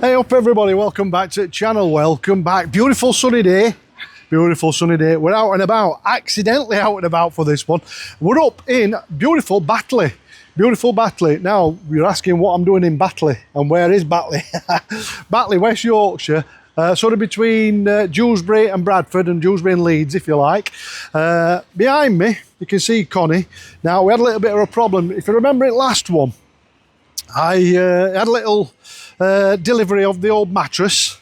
Hey up everybody, welcome back to the channel, welcome back. Beautiful sunny day, beautiful sunny day. We're out and about, accidentally out and about for this one. We're up in beautiful Batley, beautiful Batley. Now you're asking what I'm doing in Batley and where is Batley? Batley, West Yorkshire, sort of between Dewsbury and Bradford and Dewsbury and Leeds if you like. Behind me you can see Connie. Now we had a little bit of a problem, if you remember it last one, I had a little delivery of the old mattress,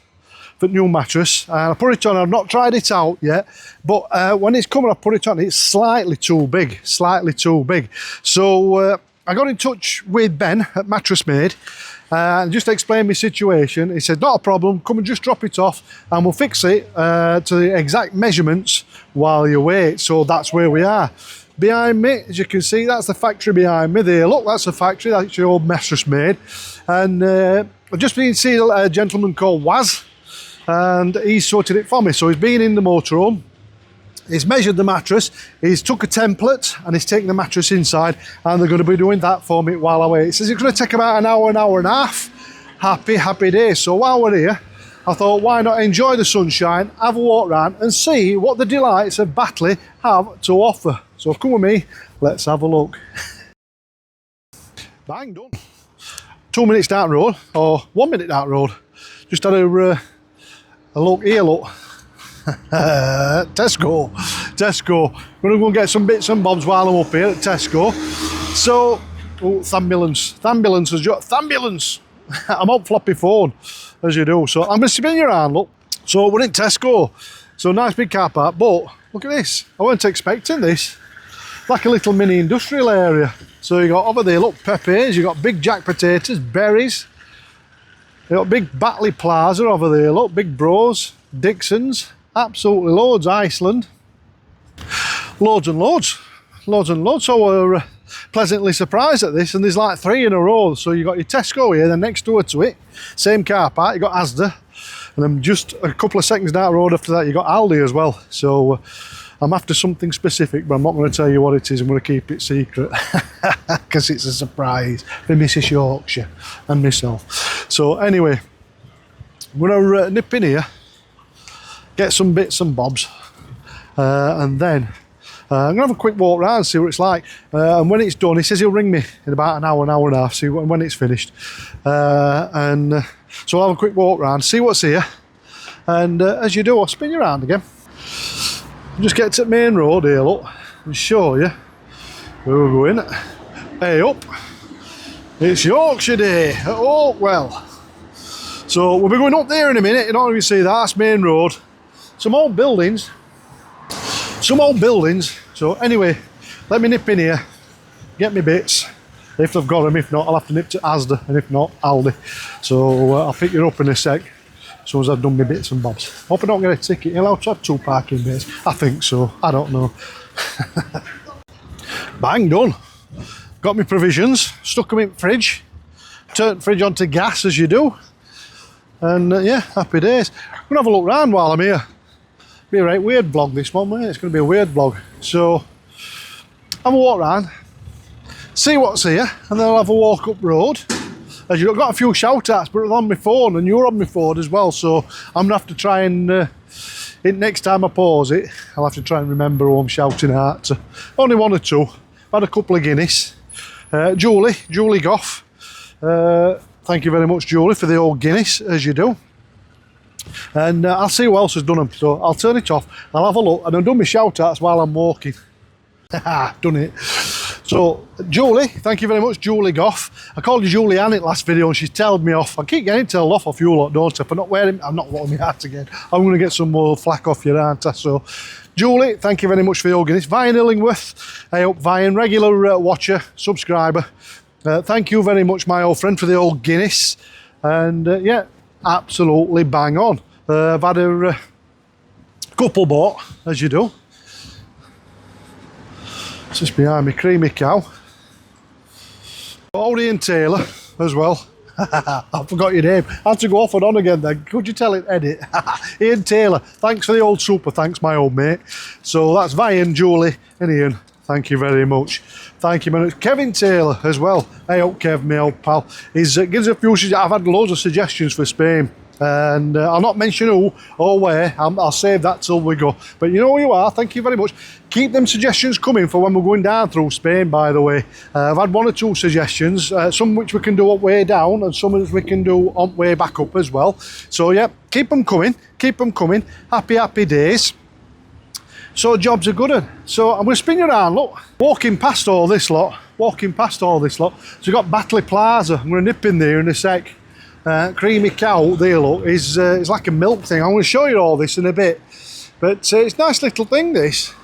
the new mattress, and I put it on. I've not tried it out yet, but when it's coming I put it on, it's slightly too big, so I got in touch with Ben at Mattress Made and just explained my situation. He said not a problem, come and just drop it off and we'll fix it to the exact measurements while you wait. So that's where we are. Behind me, as you can see, that's the factory behind me there. Look, that's the factory, that's your old Mattress Made. And I've just been seeing a gentleman called Waz, and he's sorted it for me. So he's been in the motorhome, he's measured the mattress, he's took a template and he's taken the mattress inside, and they're going to be doing that for me while I wait. He says it's going to take about an hour and a half. Happy days. So while we're here, I thought, why not enjoy the sunshine, have a walk around and see what the delights of Batley have to offer. So come with me, let's have a look. Bang, done. 2 minutes down the road, or 1 minute down the road. Just had a look here, look. Tesco. I'm going to go and get some bits and bobs while I'm up here at Tesco. So, oh, Thambulance. I'm on floppy phone, as you do. So I'm going to spin you around, look. So we're in Tesco. So nice big car park, but look at this. I weren't expecting this. Like a little mini industrial area. So you got over there, look, peppers, you got big jack potatoes, berries. You got big Batley Plaza over there, look, big Bros, Dixon's, absolutely loads, Iceland. Loads and loads. So we're pleasantly surprised at this, and there's like 3 in a row. So you got your Tesco here, then next door to it, same car park, you got Asda, and then just a couple of seconds down the road after that, you got Aldi as well. So I'm after something specific, but I'm not going to tell you what it is. I'm going to keep it secret because it's a surprise for Mrs. Yorkshire and myself. So anyway, we're going to nip in here, get some bits and bobs, and then I'm going to have a quick walk around, see what it's like. And when it's done, he says he'll ring me in about an hour and a half, see when it's finished. So I'll have a quick walk around, see what's here. And as you do, I'll spin you around again. Just get to the main road here, look, and show you where we're going. Hey up, it's Yorkshire Day at Oakwell. So we'll be going up there in a minute. You don't even see that, that's main road. Some old buildings. So anyway, let me nip in here, get me bits, if I've got them. If not, I'll have to nip to Asda, and if not, Aldi. So I'll pick you up in a sec, as soon as I've done my bits and bobs. Hope I don't get a ticket. You're allowed to have 2 parking bays. I think so, I don't know. Bang, done. Got my provisions, stuck them in the fridge, turned the fridge onto gas as you do. And yeah, happy days. I'm going to have a look round while I'm here. Be a right weird vlog this one, mate. It's going to be a weird vlog. So have a walk around, see what's here, and then I'll have a walk up road. As you've got a few shout outs, but it's on my phone and you're on my phone as well, so I'm going to have to try and next time I pause it, I'll have to try and remember who I'm shouting at. Only 1 or 2. I've had a couple of Guinness. Julie Goff, thank you very much, Julie, for the old Guinness, as you do. And I'll see who else has done them, so I'll turn it off, I'll have a look, and I've done my shout outs while I'm walking. Done it. So Julie, thank you very much, Julie Goff. I called you Julianne in last video and she told me off. I keep getting told off you lot, don't I, for not wearing, I'm not wearing my hat again. I'm going to get some more flack off you, aren't I? So Julie, thank you very much for the organising. Vian Illingworth, I hope Vian, regular watcher, subscriber. Thank you very much, my old friend, for the old Guinness. And yeah, absolutely bang on. I've had a couple bought, as you do. It's just behind me, Creamy Cow. Old Ian Taylor as well. I forgot your name. I had to go off and on again then. Could you tell it, edit? Ian Taylor, thanks for the old super, thanks my old mate. So that's Vian, Julie and Ian. Thank you very much. Thank you very much. Kevin Taylor as well. Hey up Kev, my old pal. He's gives a few. I've had loads of suggestions for Spain. And I'll not mention who or where. I'll save that till we go. But you know who you are. Thank you very much. Keep them suggestions coming for when we're going down through Spain, by the way. I've had 1 or 2 suggestions, some which we can do up way down and some which we can do on way back up as well. So yeah, keep them coming. Keep them coming. Happy, happy days. So jobs are good. So I'm going to spin you around, look. Walking past all this lot. Walking past all this lot. So you've got Batley Plaza. I'm going to nip in there in a sec. Creamy cow, there look, is it's like a milk thing. I'm going to show you all this in a bit. But it's a nice little thing, this.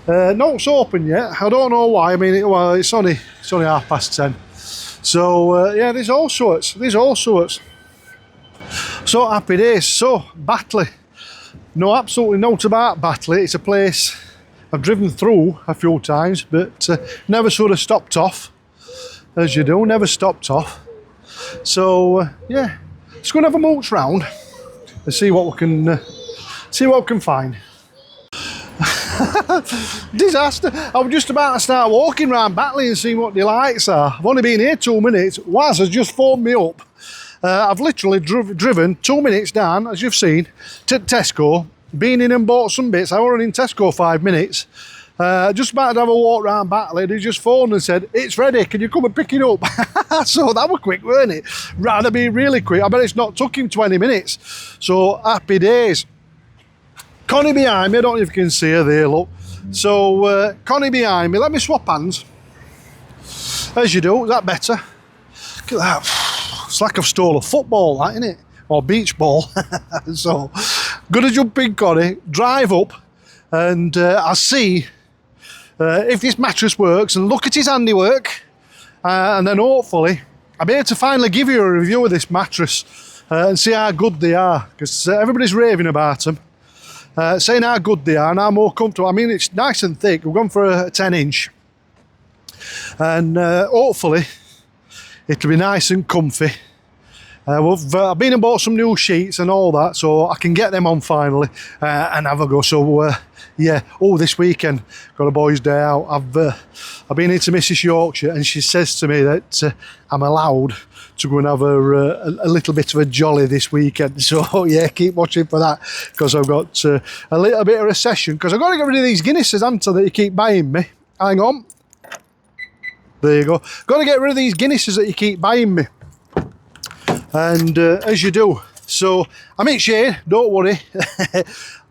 Not it's open yet. I don't know why. I mean, it's only 10:30. So yeah, there's all sorts. There's all sorts. So happy days. So Batley. No, absolutely not about Batley. It's a place I've driven through a few times, but never sort of stopped off, as you do. Never stopped off. So yeah, let's go and have a mooch round and see what we can find. Disaster! I was just about to start walking around Batley and see what the lights are. I've only been here 2 minutes. Waz has just phoned me up. I've literally driven 2 minutes down, as you've seen, to Tesco. Been in and bought some bits. I was in Tesco 5 minutes. Just about to have a walk around Batley. They just phoned and said, it's ready, can you come and pick it up? So that was quick, weren't it? Rather be really quick. I bet it's not took him 20 minutes. So happy days. Connie behind me, I don't know if you can see her there, look. So Connie behind me, let me swap hands. As you do, is that better? Look at that. It's like I've stole a football, that, isn't it? Or beach ball. So, gonna jump in Connie, drive up, and I'll see if this mattress works and look at his handiwork, and then hopefully I'll be able to finally give you a review of this mattress and see how good they are, because everybody's raving about them, saying how good they are and how more comfortable. I mean, it's nice and thick. We've gone for a 10-inch, and hopefully it'll be nice and comfy. I've been and bought some new sheets and all that, so I can get them on finally and have a go. So yeah, this weekend got a boys' day out. I've been into Mrs. Yorkshire, and she says to me that I'm allowed to go and have a little bit of a jolly this weekend. So yeah, keep watching for that, because I've got a little bit of a session, because I've got to get rid of these Guinnesses, haven't I, that you keep buying me. Hang on. There you go. Got to get rid of these Guinnesses that you keep buying me. And as you do. So I'm in shade, don't worry. I'm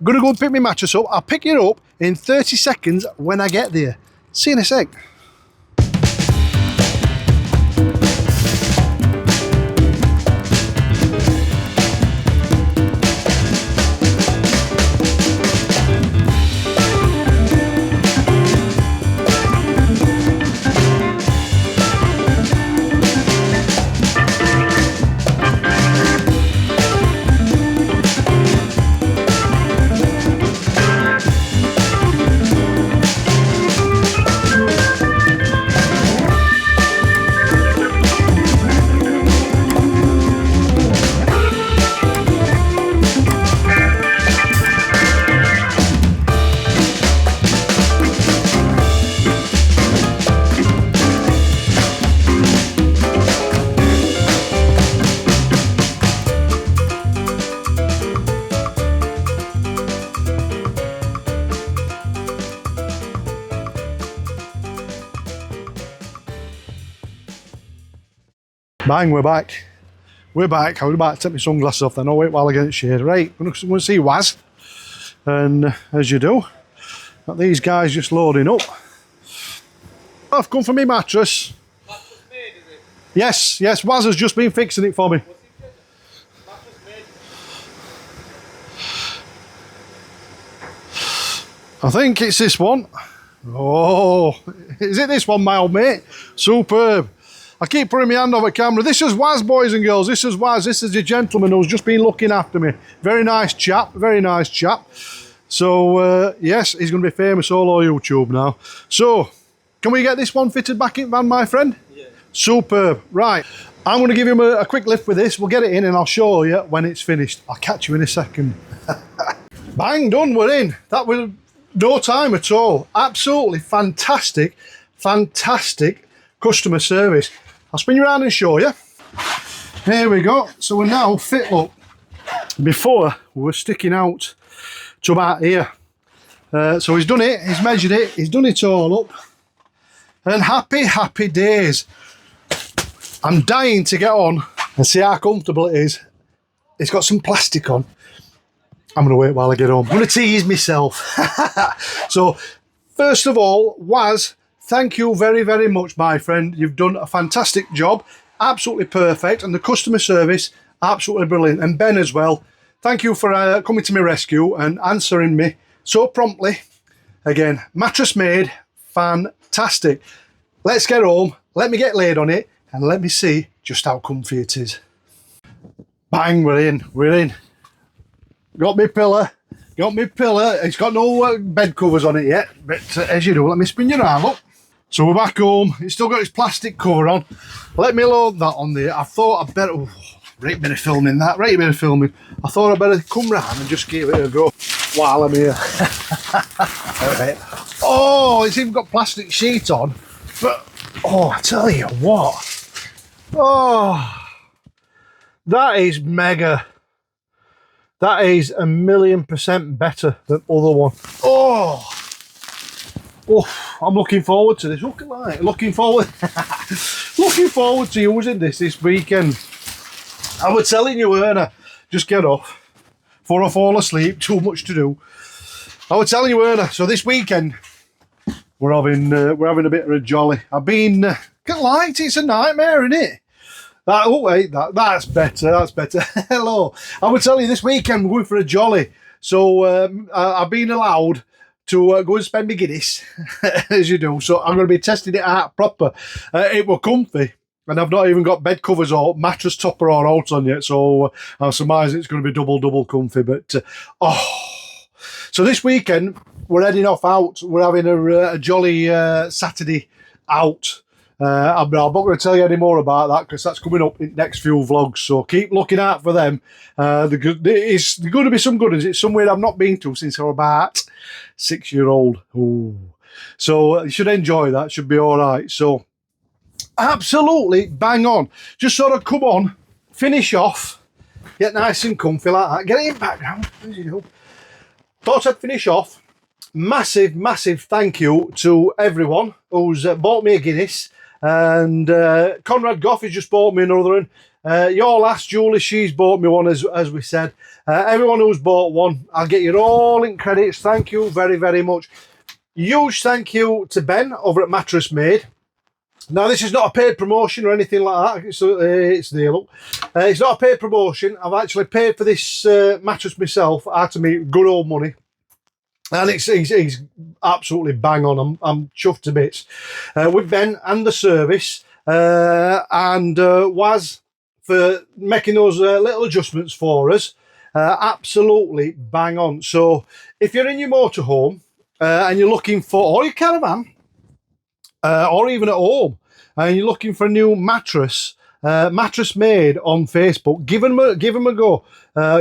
going to go and pick my mattress up. I'll pick it up in 30 seconds when I get there. See you in a sec. Bang, we're back. We're back. I was about to take my sunglasses off then. Oh, wait while I get it shade. Right, we're going to see Waz. And as you do, got these guys just loading up. I've come for me mattress. Mattress made, is it? Yes, yes, Waz has just been fixing it for me. Mattress made. I think it's this one. Oh, is it this one, my old mate? Superb. I keep putting my hand over camera. This is Waz, boys and girls. This is Waz. This is the gentleman who's just been looking after me. Very nice chap. Very nice chap. So, yes, he's going to be famous all over YouTube now. So, can we get this one fitted back in, man, my friend? Yeah. Superb. Right. I'm going to give him a quick lift with this. We'll get it in and I'll show you when it's finished. I'll catch you in a second. Bang, done. We're in. That was No time at all. Absolutely fantastic, fantastic customer service. I'll spin you around and show you. Here we go. So we're now fit. Look, before we were sticking out to about here. So he's done it, he's measured it, he's done it all up. And happy days. I'm dying to get on and see how comfortable it is. It's got some plastic on. I'm going to wait while I get home. I'm going to tease myself. So, first of all, Waz, thank you very, very much, my friend. You've done a fantastic job. Absolutely perfect. And the customer service, absolutely brilliant. And Ben as well. Thank you for coming to my rescue and answering me so promptly. Again, mattress made, fantastic. Let's get home. Let me get laid on it. And let me see just how comfy it is. Bang, we're in. Got me pillow. It's got no bed covers on it yet, but as you do, let me spin you around, look. So we're back home. It's still got its plastic cover on. Let me load that on there. I thought I'd better... right bit of filming. I thought I'd better come round and just give it a go while I'm here. Oh, it's even got plastic sheet on. But, oh, I tell you what. Oh, that is mega. That is 1,000,000% better than other one. Oh, I'm looking forward to this. Looking forward to using this weekend. I was telling you, Werner, just get off. Before I fall asleep, too much to do. I was telling you, Werner, so this weekend we're having a bit of a jolly. I've been it's a nightmare, isn't it? That's better. Hello. I would tell you this weekend we're going for a jolly. So I've been allowed to go and spend my guineas, as you do. So I'm going to be testing it out proper. It were comfy, and I've not even got bed covers or mattress topper or out on yet. So I surmise it's going to be double comfy. But so this weekend we're heading off out. We're having a jolly Saturday out. I'm not going to tell you any more about that because that's coming up in the next few vlogs. So keep looking out for them. It's going to be some good ones. It's somewhere I've not been to since I was about 6-year-old. Ooh. So you should enjoy that. Should be all right. So absolutely bang on. Just sort of come on, finish off, get nice and comfy like that. Get it in background, as you do. Thought I'd finish off. Massive thank you to everyone who's bought me a Guinness. And Conrad Goff has just bought me another one. Your last Julie, she's bought me one as we said. Everyone who's bought one, I'll get you all in credits. Thank you very much. Huge thank you to Ben over at Mattress Made. Now this is not a paid promotion or anything like that. It's there, look. It's not a paid promotion. I've actually paid for this mattress myself out of me good old money. And he's absolutely bang on. I'm chuffed to bits with Ben and the service and Waz for making those little adjustments for us. Absolutely bang on. So if you're in your motorhome and you're looking for, or your caravan, or even at home, and you're looking for a new mattress, Mattress Made on Facebook, give them a go.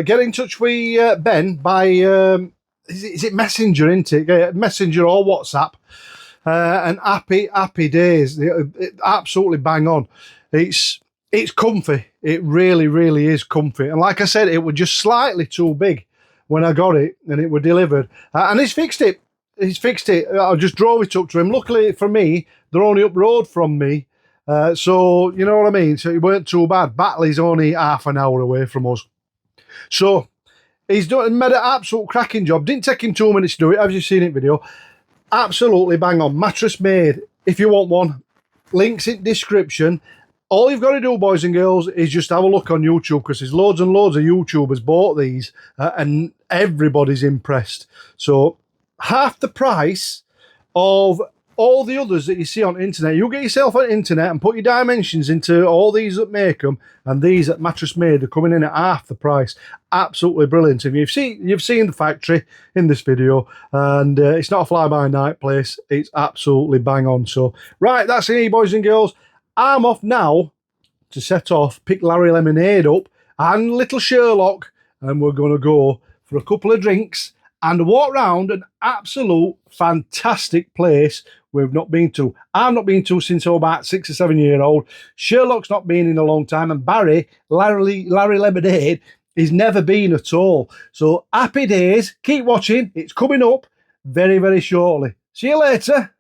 Get in touch with Ben by. Is it Messenger, isn't it? Messenger or WhatsApp. And happy days. Absolutely bang on. It's comfy. It really is comfy. And like I said, it was just slightly too big when I got it and it was delivered. And he's fixed it. I just drove it up to him. Luckily for me, they're only up road from me. So, you know what I mean? So it weren't too bad. Batley's only half an hour away from us. So he's made an absolute cracking job. Didn't take him 2 minutes to do it. Have you seen it video? Absolutely bang on. Mattress Made. If you want one, links in description. All you've got to do, boys and girls, is just have a look on YouTube because there's loads and loads of YouTubers bought these and everybody's impressed. So half the price of all the others that you see on the internet. You get yourself on the internet and put your dimensions into all these that make them, and these at Mattress Made are coming in at half the price. Absolutely brilliant. And you've seen the factory in this video, and it's not a fly-by-night place. It's absolutely bang on. So right, that's it, boys and girls. I'm off now to set off, pick Larry Lemonade up and little Sherlock, and we're going to go for a couple of drinks and walk round an absolute fantastic place we've not been to. I've not been to since I was about 6 or 7 year old. Sherlock's not been in a long time, and Larry Lemonade, he's never been at all. So happy days. Keep watching. It's coming up very, very shortly. See you later.